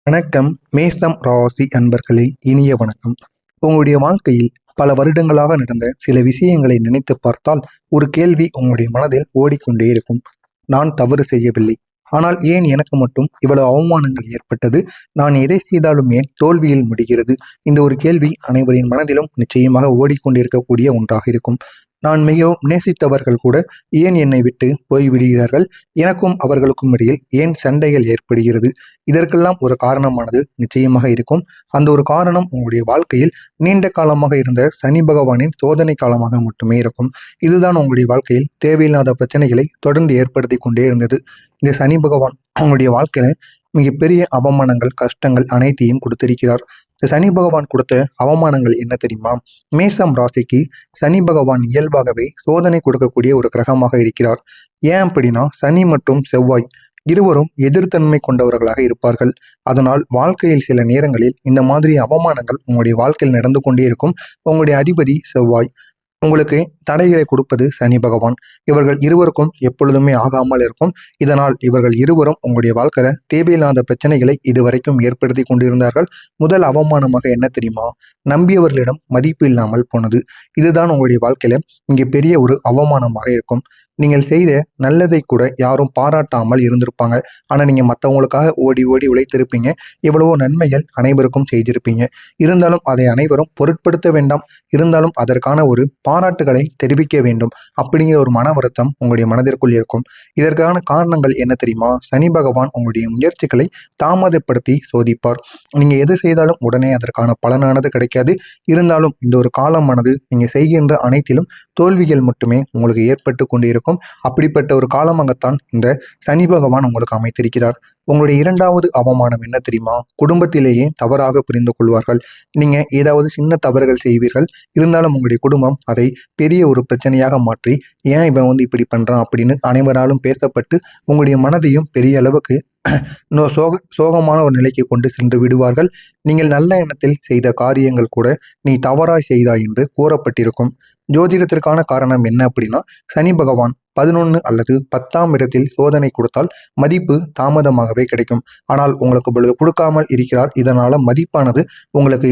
வணக்கம். மேசம் ராசி அன்பர்களே, இனிய வணக்கம். உங்களுடைய வாழ்க்கையில் பல வருடங்களாக நடந்த சில விஷயங்களை நினைத்து பார்த்தால் ஒரு கேள்வி உங்களுடைய மனதில் ஓடிக்கொண்டே இருக்கும். நான் தவறு செய்யவில்லை, ஆனால் ஏன் எனக்கு மட்டும் இவ்வளவு அவமானங்கள் ஏற்பட்டது? நான் எதை செய்தாலும் ஏன் தோல்வியில் முடிகிறது? இந்த ஒரு கேள்வி அனைவரின் மனதிலும் நிச்சயமாக ஓடிக்கொண்டிருக்கக்கூடிய ஒன்றாக இருக்கும். நான் மிகவும் நேசித்தவர்கள் கூட ஏன் என்னை விட்டு போய்விடுகிறார்கள்? எனக்கும் அவர்களுக்கும் இடையில் ஏன் சண்டைகள் ஏற்படுகிறது? இதற்கெல்லாம் ஒரு காரணமானது நிச்சயமாக இருக்கும். அந்த ஒரு காரணம் உங்களுடைய வாழ்க்கையில் நீண்ட காலமாக இருந்த சனி பகவானின் சோதனை காலமாக மட்டுமே இருக்கும். இதுதான் உங்களுடைய வாழ்க்கையில் தேவையில்லாத பிரச்சனைகளை தொடர்ந்து ஏற்படுத்தி கொண்டே இருந்தது. இந்த சனி பகவான் உங்களுடைய வாழ்க்கையில மிகப்பெரிய அவமானங்கள், கஷ்டங்கள் அனைத்தையும் கொடுத்திருக்கிறார். இந்த சனி பகவான் கொடுத்த அவமானங்கள் என்ன தெரியுமா? மேசம் ராசிக்கு சனி பகவான் இயல்பாகவே சோதனை கொடுக்கக்கூடிய ஒரு கிரகமாக இருக்கிறார். ஏன் அப்படின்னா, சனி மற்றும் செவ்வாய் இருவரும் எதிர்த்தன்மை கொண்டவர்களாக இருப்பார்கள். அதனால் வாழ்க்கையில் சில நேரங்களில் இந்த மாதிரி அவமானங்கள் உங்களுடைய வாழ்க்கையில் நடந்து கொண்டே இருக்கும். உங்களுடைய அதிபதி செவ்வாய், உங்களுக்கு தடைகளை கொடுப்பது சனி பகவான். இவர்கள் இருவருக்கும் எப்பொழுதுமே ஆகாமல் இருக்கும். இதனால் இவர்கள் இருவரும் உங்களுடைய வாழ்க்கையில தேவையில்லாத பிரச்சனைகளை இதுவரைக்கும் ஏற்படுத்தி கொண்டிருந்தார்கள். முதல் அவமானமாக என்ன தெரியுமா? நம்பியவர்களிடம் மதிப்பு இல்லாமல் போனது. இதுதான் உங்களுடைய வாழ்க்கையில இங்கே பெரிய ஒரு அவமானமாக இருக்கும். நீங்கள் செய்த நல்லதை கூட யாரும் பாராட்டாமல் இருந்திருப்பாங்க. ஆனா நீங்க மற்றவங்களுக்காக ஓடி ஓடி உழைத்திருப்பீங்க. எவ்வளவோ நன்மைகள் அனைவருக்கும் செய்திருப்பீங்க. இருந்தாலும் அதை அனைவரும் பொருட்படுத்த வேண்டாம். இருந்தாலும் அதற்கான ஒரு பாராட்டுகளை தெரிவிக்க வேண்டும் அப்படிங்கிற ஒரு மன வருத்தம் உங்களுடைய மனதிற்குள் இருக்கும். இதற்கான காரணங்கள் என்ன தெரியுமா? சனி பகவான் உங்களுடைய முயற்சிகளை தாமதப்படுத்தி சோதிப்பார். நீங்க எது செய்தாலும் உடனே அதற்கான பலனானது கிடைக்காது. இருந்தாலும் இந்த ஒரு காலமானது நீங்க செய்கின்ற அனைத்திலும் தோல்விகள் மட்டுமே உங்களுக்கு ஏற்பட்டு கொண்டிருக்கும். அப்படிப்பட்ட ஒரு காலமாகத்தான் இந்த சனி பகவான் உங்களுக்கு அமைத்திருக்கிறார். உங்களுடைய இரண்டாவது அவமானம் என்ன தெரியுமா? குடும்பத்திலேயே தவறாக புரிந்து கொள்வார்கள். நீங்க ஏதாவது சின்ன தவறுகள் செய்வீர்கள். இருந்தாலும் உங்களுடைய குடும்பம் அதை பெரிய ஒரு பிரச்சனையாக மாற்றி, ஏன் இவன் இப்படி பண்றான் அப்படின்னு அனைவராலும் பேசப்பட்டு உங்களுடைய மனதையும் பெரிய அளவுக்கு சோகமான ஒரு நிலைக்கு கொண்டு சென்று விடுவார்கள். நீங்கள் நல்ல எண்ணத்தில் செய்த காரியங்கள் கூட நீ தவறாய் செய்தாய் என்று கூறப்பட்டிருக்கும். ஜோதிடத்திற்கான காரணம் என்ன அப்படின்னா, சனி பகவான் 11 அல்லது 10ஆம் இடத்தில் சோதனை கொடுத்தால் மதிப்பு தாமதமாகவே கிடைக்கும். ஆனால் உங்களுக்கு பொழுது கொடுக்காமல் இருக்கிறார். இதனால மதிப்பானது உங்களுக்கு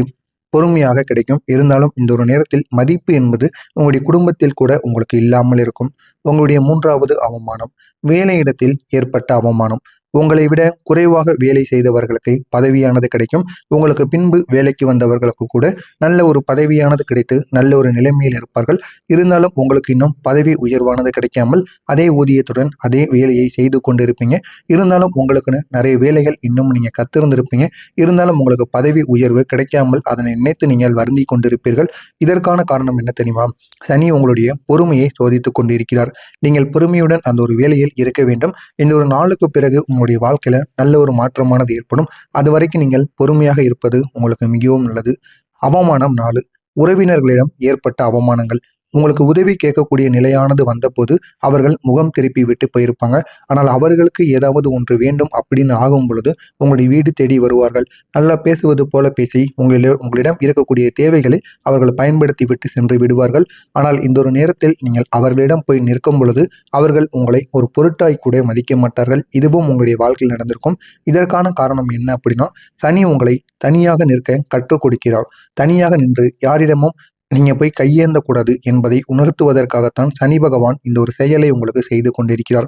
பொறுமையாக கிடைக்கும். இருந்தாலும் இந்த ஒரு நேரத்தில் மதிப்பு என்பது உங்களுடைய குடும்பத்தில் கூட உங்களுக்கு இல்லாமல் இருக்கும். உங்களுடைய மூன்றாவது அவமானம் வேலையிடத்தில் ஏற்பட்ட அவமானம். உங்களை விட குறைவாக வேலை செய்தவர்களுக்கு பதவியானது கிடைக்கும். உங்களுக்கு பின்பு வேலைக்கு வந்தவர்களுக்கு கூட நல்ல ஒரு பதவியானது கிடைத்து நல்ல ஒரு நிலைமையில் இருப்பார்கள். இருந்தாலும் உங்களுக்கு இன்னும் பதவி உயர்வானது கிடைக்காமல் அதே ஊதியத்துடன் அதே வேலையை செய்து கொண்டிருப்பீங்க. இருந்தாலும் உங்களுக்குன்னு நிறைய வேலைகள் இன்னும் நீங்க கத்திருந்திருப்பீங்க. இருந்தாலும் உங்களுக்கு பதவி உயர்வு கிடைக்காமல் அதனை நினைத்து நீங்கள் வருந்தி கொண்டிருப்பீர்கள். இதற்கான காரணம் என்ன தெரியுமா? சனி உங்களுடைய பொறுமையை சோதித்துக் கொண்டிருக்கிறார். நீங்கள் பொறுமையுடன் அந்த ஒரு வேலையில் இருக்க வேண்டும். இந்த ஒரு நாளுக்கு பிறகு உங்களுடைய வாழ்க்கையில நல்ல ஒரு மாற்றமானது ஏற்படும். அது வரைக்கும் நீங்கள் பொறுமையாக இருப்பது உங்களுக்கு மிகவும் நல்லது. அவமானம் 4, உறவினர்களிடம் ஏற்பட்ட அவமானங்கள். உங்களுக்கு உதவி கேட்கக்கூடிய நிலையானது வந்தபோது அவர்கள் முகம் திருப்பி விட்டு போயிருப்பாங்க. ஆனால் அவர்களுக்கு ஏதாவது ஒன்று வேண்டும் அப்படின்னு ஆகும் பொழுது உங்களுடைய வீடு தேடி வருவார்கள். நல்லா பேசுவது போல பேசி உங்களிடம் இருக்கக்கூடிய தேவைகளை அவர்கள் பயன்படுத்தி விட்டு சென்று விடுவார்கள். ஆனால் இந்த ஒரு நேரத்தில் நீங்கள் அவர்களிடம் போய் நிற்கும் பொழுது அவர்கள் உங்களை ஒரு பொருட்டாய் கூட மதிக்க மாட்டார்கள். இதுவும் உங்களுடைய வாழ்க்கையில் நடந்திருக்கும். இதற்கான காரணம் என்ன அப்படின்னா, சனி உங்களை தனியாக நிற்க கற்றுக் கொடுக்கிறார். தனியாக நின்று யாரிடமும் நீங்க போய் கையேந்த கூடாது என்பதை உணர்த்துவதற்காகத்தான் சனி பகவான் இந்த ஒரு செயலை உங்களுக்கு செய்து கொண்டிருக்கிறார்.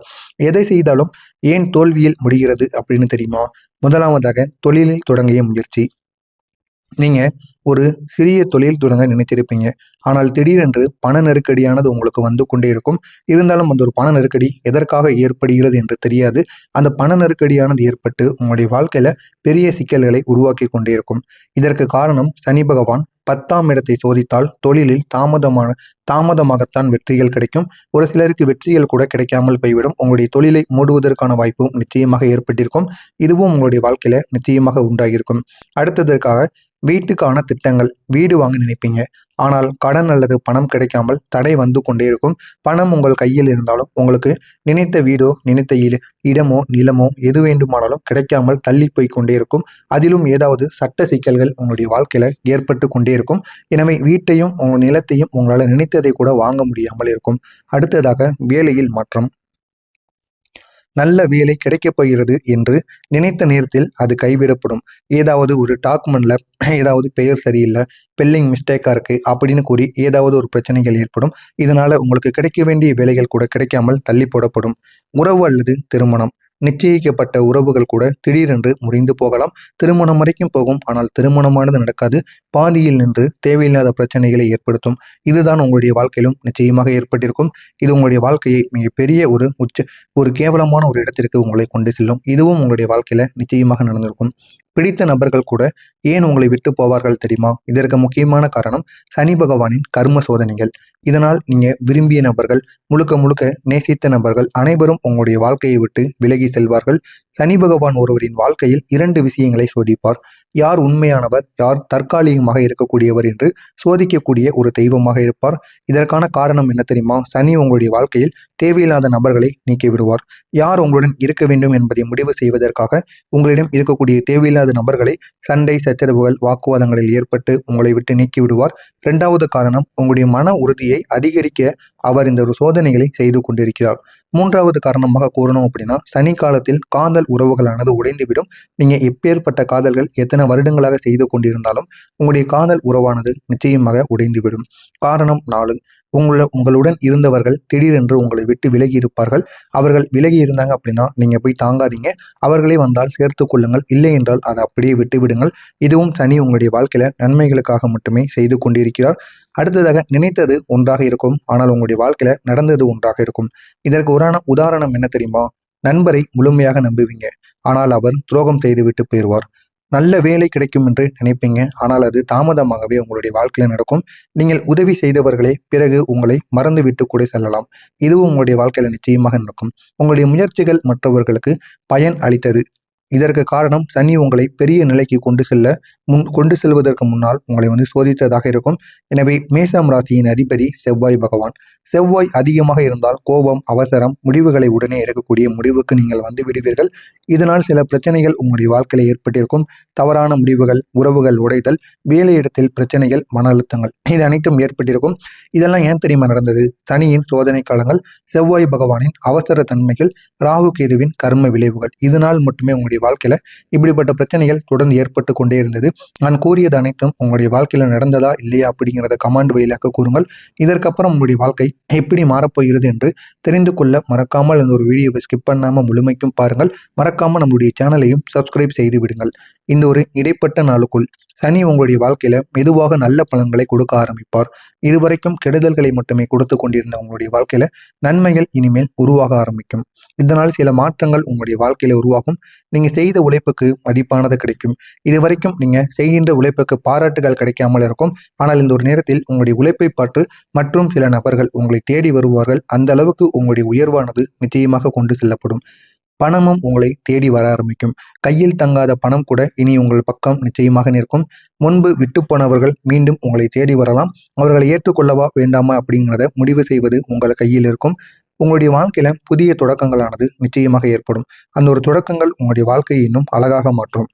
எதை செய்தாலும் ஏன் தோல்வியில் முடிகிறது அப்படின்னு தெரியுமா? முதலாவதாக தொழிலில் தொடங்கிய முயற்சி. நீங்க ஒரு சிறிய தொழில் தொடங்க நினைத்திருப்பீங்க. ஆனால் திடீரென்று பண நெருக்கடியானது உங்களுக்கு வந்து கொண்டே இருக்கும். இருந்தாலும் அந்த ஒரு பண நெருக்கடி எதற்காக ஏற்படுகிறது என்று தெரியாது. அந்த பண நெருக்கடியானது ஏற்பட்டு உங்களுடைய வாழ்க்கையில பெரிய சிக்கல்களை உருவாக்கி கொண்டே இருக்கும். இதற்கு காரணம் சனி பகவான் 10ஆம் இடத்தை சோதித்தால் தொழிலில் தாமதமாகத்தான் வெற்றிகள் கிடைக்கும். ஒரு சிலருக்கு வெற்றிகள் கூட கிடைக்காமல் போய்விடும். உங்களுடைய தொழிலை மூடுவதற்கான வாய்ப்பும் நிச்சயமாக ஏற்பட்டிருக்கும். இதுவும் உங்களுடைய வாழ்க்கையில நிச்சயமாக உண்டாகியிருக்கும். அடுத்ததற்காக வீட்டுக்கான திட்டங்கள். வீடு வாங்க நினைப்பீங்க. ஆனால் கடன் அல்லது பணம் கிடைக்காமல் தடை வந்து கொண்டே இருக்கும். பணம் உங்கள் கையில் இருந்தாலும் உங்களுக்கு நினைத்த வீடோ நினைத்த இடமோ நிலமோ எது வேண்டுமானாலும் கிடைக்காமல் தள்ளி போய் கொண்டே இருக்கும். அதிலும் ஏதாவது சட்ட சிக்கல்கள் உங்களுடைய வாழ்க்கையில ஏற்பட்டு கொண்டே இருக்கும். எனவே வீட்டையும் உங்கள் நிலத்தையும் உங்களால் நினைத்ததை கூட வாங்க முடியாமல் இருக்கும். அடுத்ததாக வேலையில் மாற்றம். நல்ல வேலை கிடைக்கப் போகிறது என்று நினைத்த நேரத்தில் அது கைவிடப்படும். ஏதாவது ஒரு டாக்குமெண்ட்ல ஏதாவது பெயர் சரியில்லை, ஸ்பெல்லிங் மிஸ்டேக்காக இருக்குது அப்படின்னு கூறி ஏதாவது ஒரு பிரச்சனைகள் ஏற்படும். இதனால் உங்களுக்கு கிடைக்க வேண்டிய வேலைகள் கூட கிடைக்காமல் தள்ளி போடப்படும். உறவு அல்லது திருமணம். நிச்சயிக்கப்பட்ட உறவுகள் கூட திடீரென்று முறிந்து போகலாம். திருமணம் வரைக்கும் போகும். ஆனால் திருமணமானது நடக்காது. பாதியில் நின்று தேவையில்லாத பிரச்சனைகளை ஏற்படுத்தும். இதுதான் உங்களுடைய வாழ்க்கையிலும் நிச்சயமாக ஏற்பட்டிருக்கும். இது உங்களுடைய வாழ்க்கையை மிகப்பெரிய ஒரு கேவலமான ஒரு இடத்திற்கு உங்களை கொண்டு செல்லும். இதுவும் உங்களுடைய வாழ்க்கையில நிச்சயமாக நடந்திருக்கும். பிடித்த நபர்கள் கூட ஏன் உங்களை விட்டு போவார்கள் தெரியுமா? இதற்கு முக்கியமான காரணம் சனி பகவானின் கர்ம சோதனைகள். இதனால் நீங்க விரும்பிய நபர்கள், முழுக்க முழுக்க நேசித்த நபர்கள் அனைவரும் உங்களுடைய வாழ்க்கையை விட்டு விலகி செல்வார்கள். சனி பகவான் ஒருவரின் வாழ்க்கையில் 2 விஷயங்களை சோதிப்பார். யார் உண்மையானவர், யார் தற்காலிகமாக இருக்கக்கூடியவர் என்று சோதிக்கக்கூடிய ஒரு தெய்வமாக இருப்பார். இதற்கான காரணம் என்ன தெரியுமா? சனி உங்களுடைய வாழ்க்கையில் தேவையில்லாத நபர்களை நீக்கி விடுவார். யார் உங்களுடன் இருக்க வேண்டும் என்பதை முடிவு செய்வதற்காக உங்களிடம் இருக்கக்கூடிய தேவையில்லாத நபர்களை சண்டை, சச்சரவுகள், வாக்குவாதங்களில் ஏற்பட்டு உங்களை விட்டு நீக்கி விடுவார். 2வது காரணம், உங்களுடைய மன உறுதியை அதிகரிக்க அவர் இந்த ஒரு சோதனைகளை செய்து கொண்டிருக்கிறார். 3வது காரணமாக கூறணும் அப்படின்னா, சனி காலத்தில் காதல் உறவுகளானது உடைந்துவிடும். நீங்க எப்பேற்பட்ட காதல்கள் எத்தனை வருடங்களாக செய்து கொண்டிருந்தாலும் உங்களுடைய காதல் உறவானது நிச்சயமாக உடைந்துவிடும். காரணம் 4. உங்களுடன் இருந்தவர்கள் திடீரென்று உங்களை விட்டு விலகி இருப்பார்கள். அவர்கள் விலகி இருந்தாங்க அப்படின்னா நீங்க போய் தாங்காதீங்க. அவர்களே வந்தால் சேர்த்து கொள்ளுங்கள். இல்லை என்றால் அதை அப்படியே விட்டு விடுங்கள். இதுவும் சனி உங்களுடைய வாழ்க்கையில நன்மைகளுக்காக மட்டுமே செய்து கொண்டிருக்கிறார். அடுத்ததாக, நினைத்தது ஒன்றாக இருக்கும், ஆனால் உங்களுடைய வாழ்க்கையில நடந்தது ஒன்றாக இருக்கும். இதற்கு உதாரணம் என்ன தெரியுமா? நண்பரை முழுமையாக நம்புவீங்க, ஆனால் அவர் துரோகம் செய்துவிட்டு போயிடுவார். நல்ல வேலை கிடைக்கும் என்று நினைப்பீங்க, ஆனால் அது தாமதமாகவே உங்களுடைய வாழ்க்கையில நடக்கும். நீங்கள் உதவி செய்தவர்களே பிறகு உங்களை மறந்துவிட்டு கூட செல்லலாம். இதுவும் உங்களுடைய வாழ்க்கையில நிச்சயமாக நடக்கும். உங்களுடைய முயற்சிகள் மற்றவர்களுக்கு பயன் அளித்தது. இதற்கு காரணம் சனி உங்களை பெரிய நிலைக்கு கொண்டு செல்வதற்கு முன்னால் உங்களை சோதித்ததாக இருக்கும். எனவே மேசம் ராசியின் அதிபதி செவ்வாய் பகவான். செவ்வாய் அதிகமாக இருந்தால் கோபம், அவசரம், முடிவுகளை உடனே எடுக்கக்கூடிய முடிவுக்கு நீங்கள் விடுவீர்கள். இதனால் சில பிரச்சனைகள் உங்களுடைய வாழ்க்கையில ஏற்பட்டிருக்கும். தவறான முடிவுகள், உறவுகள் உடைதல், வேலையிடத்தில் பிரச்சனைகள், மன அழுத்தங்கள், இது அனைத்தும் ஏற்பட்டிருக்கும். இதெல்லாம் ஏன் தெரியுமா நடந்தது? சனியின் சோதனை காலங்கள், செவ்வாய் பகவானின் அவசர தன்மைகள், ராகு கேதுவின் கர்ம விளைவுகள். இதனால் மட்டுமே உங்களுடைய வாழ்க்கையில இப்படிப்பட்ட பிரச்சனைகள் தொடர்ந்து ஏற்பட்டு கொண்டே இருந்தது. நான் கூறியது அனைத்தும் உங்களுடைய வாழ்க்கையில நடந்ததா இல்லையா அப்படிங்கிறத கமெண்ட் வழியாக கூறுங்கள். இதற்கப்புறம் உங்களுடைய வாழ்க்கை எப்படி மாறப்போகிறது என்று தெரிந்து கொள்ள மறக்காமல் அந்த ஒரு வீடியோவை ஸ்கிப் பண்ணாமல் முழுமைக்கும் பாருங்கள். மறக்காமல் நம்முடைய சேனலையும் சப்ஸ்கிரைப் செய்து விடுங்கள். இந்த ஒரு இடைப்பட்ட நாளுக்குள் சனி உங்களுடைய வாழ்க்கையில மெதுவாக நல்ல பலன்களை கொடுக்க ஆரம்பிப்பார். இதுவரைக்கும் கெடுதல்களை மட்டுமே கொடுத்து கொண்டிருந்த உங்களுடைய வாழ்க்கையில நன்மைகள் இனிமேல் உருவாக ஆரம்பிக்கும். இதனால் சில மாற்றங்கள் உங்களுடைய வாழ்க்கையில உருவாகும். நீங்க செய்த உழைப்புக்கு மதிப்பானது கிடைக்கும். இதுவரைக்கும் நீங்க செய்கின்ற உழைப்புக்கு பாராட்டுகள் கிடைக்காமல் இருக்கும். ஆனால் இந்த ஒரு நேரத்தில் உங்களுடைய உழைப்பை பார்த்து மற்றும் சில நபர்கள் உங்களை தேடி வருவார்கள். அந்த அளவுக்கு உங்களுடைய உயர்வானது நிச்சயமாக கொண்டு செல்லப்படும். பணமும் உங்களை தேடி வர ஆரம்பிக்கும். கையில் தங்காத பணம் கூட இனி உங்கள் பக்கம் நிச்சயமாக நிற்கும். முன்பு விட்டு போனவர்கள் மீண்டும் உங்களை தேடி வரலாம். அவர்களை ஏற்றுக்கொள்ளவா வேண்டாமா அப்படிங்கிறத முடிவு செய்வது உங்கள் கையில் இருக்கும். உங்களுடைய வாழ்க்கையில புதிய தொடக்கங்களானது நிச்சயமாக ஏற்படும். அந்த ஒரு தொடக்கங்கள் உங்களுடைய வாழ்க்கையை இன்னும் அழகாக மாற்றும்.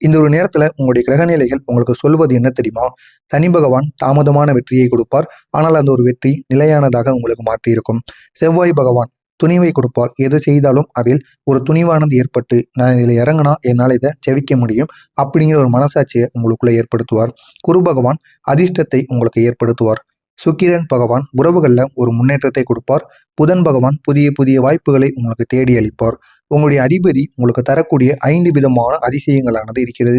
இந்த ஒரு நேரத்துல உங்களுடைய கிரகநிலைகள் உங்களுக்கு சொல்வது என்ன தெரியுமா? சனி பகவான் தாமதமான வெற்றியை கொடுப்பார், ஆனால் அந்த ஒரு வெற்றி நிலையானதாக உங்களுக்கு மாற்றியிருக்கும். செவ்வாய் பகவான் துணிவை கொடுப்பார். எது செய்தாலும் அதில் ஒரு துணிவானது ஏற்பட்டு, நான் இதில் இறங்கினா என்னால் இதை ஜெயிக்க முடியும் அப்படிங்கிற ஒரு மனசாட்சியை உங்களுக்குள்ள ஏற்படுத்துவார். குரு பகவான் அதிர்ஷ்டத்தை உங்களுக்கு ஏற்படுத்துவார். சுக்கிரன் பகவான் உறவுகளில் ஒரு முன்னேற்றத்தை கொடுப்பார். புதன் பகவான் புதிய புதிய வாய்ப்புகளை உங்களுக்கு தேடி அளிப்பார். உங்களுடைய அதிபதி உங்களுக்கு தரக்கூடிய 5 விதமான அதிசயங்களானது இருக்கிறது.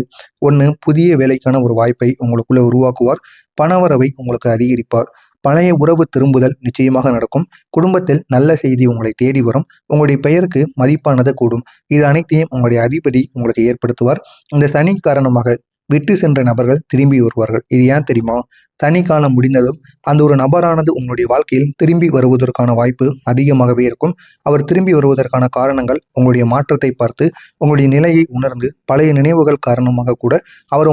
1, புதிய வேலைக்கான ஒரு வாய்ப்பை உங்களுக்குள்ள உருவாக்குவார். பணவரவை உங்களுக்கு அதிகரிப்பார். பழைய உறவு திரும்புதல் நிச்சயமாக நடக்கும். குடும்பத்தில் நல்ல செய்தி உங்களை தேடி வரும். உங்களுடைய பெயருக்கு மதிப்பானது கூடும். இது அனைத்தையும் உங்களுடைய அதிபதி உங்களுக்கு ஏற்படுத்துவார். இந்த சனி காரணமாக விட்டு சென்ற நபர்கள் திரும்பி வருவார்கள். இது ஏன் தெரியுமா? சனி காலம் முடிந்ததும் அந்த ஒரு நபரானது உங்களுடைய வாழ்க்கையில் திரும்பி வருவதற்கான வாய்ப்பு அதிகமாகவே இருக்கும். அவர் திரும்பி வருவதற்கான காரணங்கள் உங்களுடைய மாற்றத்தை பார்த்து, உங்களுடைய நிலையை உணர்ந்து, பழைய நினைவுகள் காரணமாக கூட அவர்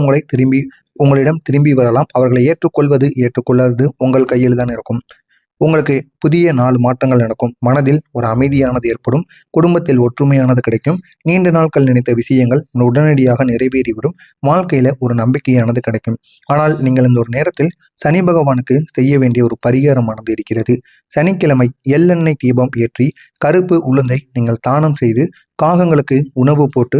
உங்களிடம் திரும்பி வரலாம். அவர்களை ஏற்றுக்கொள்வது ஏற்றுக்கொள்ளாதது உங்கள் கையில் தான் இருக்கும். உங்களுக்கு புதிய 4 மாற்றங்கள் நடக்கும். மனதில் ஒரு அமைதியானது ஏற்படும். குடும்பத்தில் ஒற்றுமையானது கிடைக்கும். நீண்ட நாட்கள் நினைத்த விஷயங்கள் உடனடியாக நிறைவேறிவிடும். வாழ்க்கையில ஒரு நம்பிக்கையானது கிடைக்கும். ஆனால் நீங்கள் இந்த ஒரு நேரத்தில் சனி பகவானுக்கு செய்ய வேண்டிய ஒரு பரிகாரமானது இருக்கிறது. சனிக்கிழமை எள்ளெண்ணெய் தீபம் ஏற்றி கருப்பு உளுந்தை நீங்கள் தானம் செய்து காகங்களுக்கு உணவு போட்டு